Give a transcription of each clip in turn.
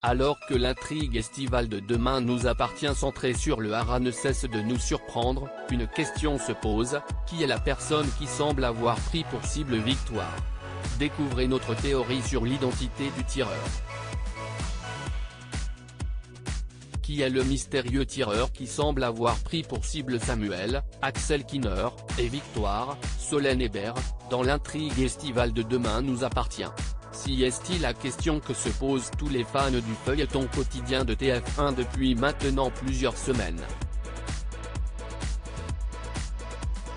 Alors que l'intrigue estivale de Demain nous appartient centrée sur le Hara ne cesse de nous surprendre, une question se pose, qui est la personne qui semble avoir pris pour cible Victoire? Découvrez notre théorie sur l'identité du tireur. Qui est le mystérieux tireur qui semble avoir pris pour cible Samuel, Axel Kinner, et Victoire, Solène Hébert, dans l'intrigue estivale de Demain nous appartient? Si est-il la question que se posent tous les fans du feuilleton quotidien de TF1 depuis maintenant plusieurs semaines.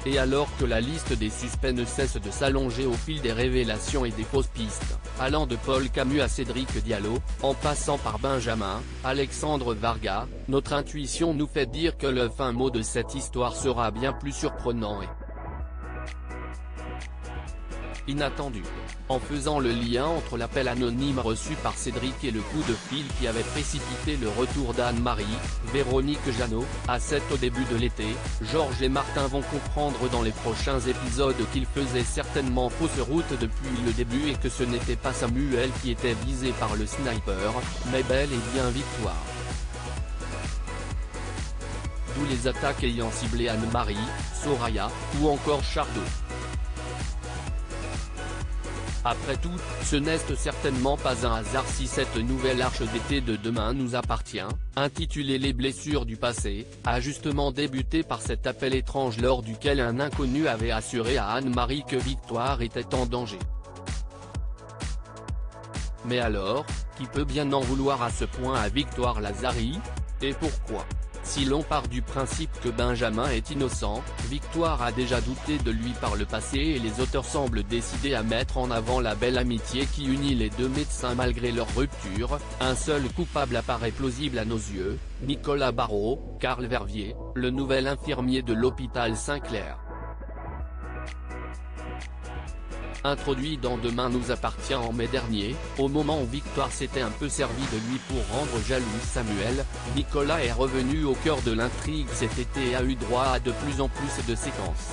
Et alors que la liste des suspects ne cesse de s'allonger au fil des révélations et des fausses pistes, allant de Paul Camus à Cédric Diallo, en passant par Benjamin, Alexandre Varga, notre intuition nous fait dire que le fin mot de cette histoire sera bien plus surprenant et inattendu. En faisant le lien entre l'appel anonyme reçu par Cédric et le coup de fil qui avait précipité le retour d'Anne-Marie, Véronique Jeannot, à 7 au début de l'été, Georges et Martin vont comprendre dans les prochains épisodes qu'ils faisaient certainement fausse route depuis le début et que ce n'était pas Samuel qui était visé par le sniper, mais bel et bien Victoire. D'où les attaques ayant ciblé Anne-Marie, Soraya, ou encore Chardot. Après tout, ce n'est certainement pas un hasard si cette nouvelle arche d'été de Demain nous appartient, intitulée Les blessures du passé, a justement débuté par cet appel étrange lors duquel un inconnu avait assuré à Anne-Marie que Victoire était en danger. Mais alors, qui peut bien en vouloir à ce point à Victoire Lazari? Et pourquoi? Si l'on part du principe que Benjamin est innocent, Victoire a déjà douté de lui par le passé et les auteurs semblent décidés à mettre en avant la belle amitié qui unit les deux médecins malgré leur rupture. Un seul coupable apparaît plausible à nos yeux, Nicolas Barrot, Carl Verviers, le nouvel infirmier de l'hôpital Saint-Clair. Introduit dans Demain nous appartient en mai dernier, au moment où Victoire s'était un peu servi de lui pour rendre jaloux Samuel, Nicolas est revenu au cœur de l'intrigue cet été et a eu droit à de plus en plus de séquences.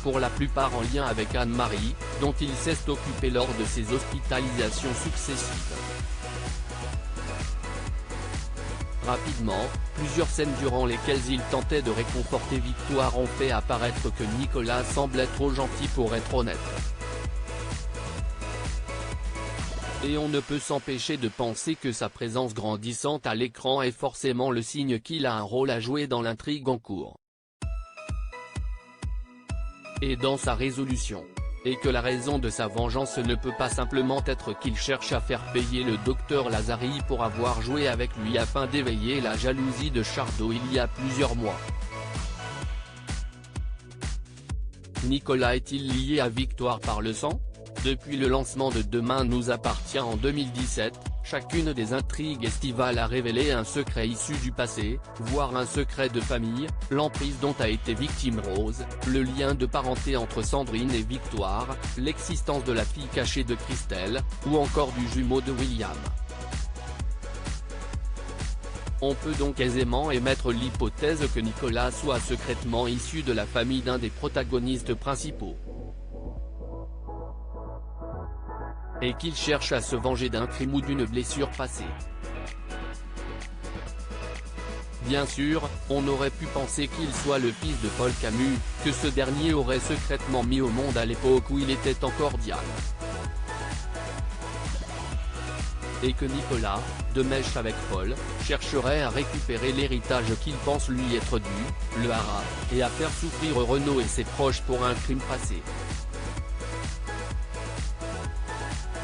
Pour la plupart en lien avec Anne-Marie, dont il s'est occupé lors de ses hospitalisations successives. Rapidement, plusieurs scènes durant lesquelles il tentait de réconforter Victoire ont fait apparaître que Nicolas semblait trop gentil pour être honnête. Et on ne peut s'empêcher de penser que sa présence grandissante à l'écran est forcément le signe qu'il a un rôle à jouer dans l'intrigue en cours. Et dans sa résolution. Et que la raison de sa vengeance ne peut pas simplement être qu'il cherche à faire payer le docteur Lazari pour avoir joué avec lui afin d'éveiller la jalousie de Chardot il y a plusieurs mois. Nicolas est-il lié à Victoire par le sang? Depuis le lancement de Demain nous appartient en 2017, chacune des intrigues estivales a révélé un secret issu du passé, voire un secret de famille, l'emprise dont a été victime Rose, le lien de parenté entre Sandrine et Victoire, l'existence de la fille cachée de Christelle, ou encore du jumeau de William. On peut donc aisément émettre l'hypothèse que Nicolas soit secrètement issu de la famille d'un des protagonistes principaux. Et qu'il cherche à se venger d'un crime ou d'une blessure passée. Bien sûr, on aurait pu penser qu'il soit le fils de Paul Camus, que ce dernier aurait secrètement mis au monde à l'époque où il était encore Diane. Et que Nicolas, de mèche avec Paul, chercherait à récupérer l'héritage qu'il pense lui être dû, le Hara, et à faire souffrir Renaud et ses proches pour un crime passé.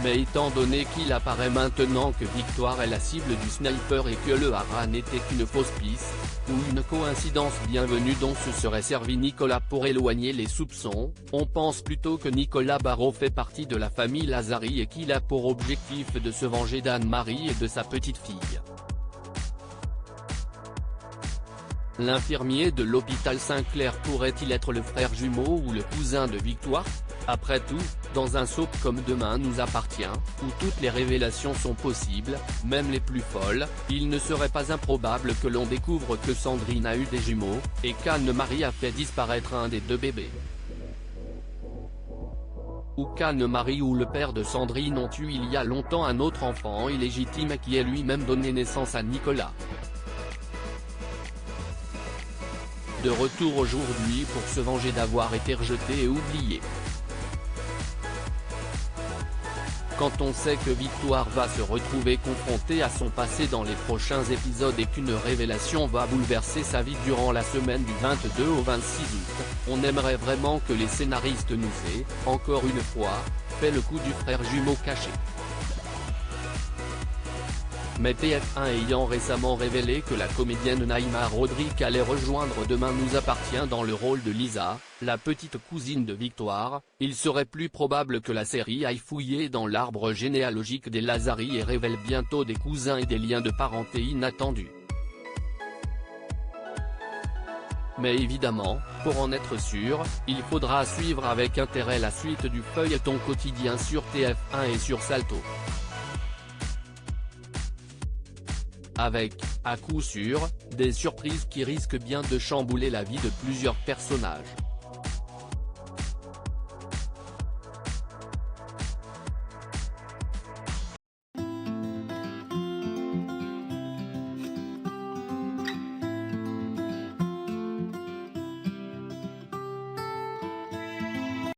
Mais étant donné qu'il apparaît maintenant que Victoire est la cible du sniper et que le Hara n'était qu'une fausse piste, ou une coïncidence bienvenue dont se serait servi Nicolas pour éloigner les soupçons, on pense plutôt que Nicolas Barrot fait partie de la famille Lazari et qu'il a pour objectif de se venger d'Anne-Marie et de sa petite fille. L'infirmier de l'hôpital Saint-Clair pourrait-il être le frère jumeau ou le cousin de Victoire? Après tout, dans un soap comme Demain nous appartient, où toutes les révélations sont possibles, même les plus folles, il ne serait pas improbable que l'on découvre que Sandrine a eu des jumeaux, et qu'Anne-Marie a fait disparaître un des deux bébés. Oukhane Marie ou le père de Sandrine ont eu il y a longtemps un autre enfant illégitime qui est lui-même donné naissance à Nicolas. De retour aujourd'hui pour se venger d'avoir été rejeté et oublié. Quand on sait que Victoire va se retrouver confrontée à son passé dans les prochains épisodes et qu'une révélation va bouleverser sa vie durant la semaine du 22 au 26 août, on aimerait vraiment que les scénaristes nous aient, encore une fois, fait le coup du frère jumeau caché. Mais TF1 ayant récemment révélé que la comédienne Naïma Rodrigue allait rejoindre Demain nous appartient dans le rôle de Lisa, la petite cousine de Victoire, il serait plus probable que la série aille fouiller dans l'arbre généalogique des Lazari et révèle bientôt des cousins et des liens de parenté inattendus. Mais évidemment, pour en être sûr, il faudra suivre avec intérêt la suite du feuilleton quotidien sur TF1 et sur Salto. Avec, à coup sûr, des surprises qui risquent bien de chambouler la vie de plusieurs personnages.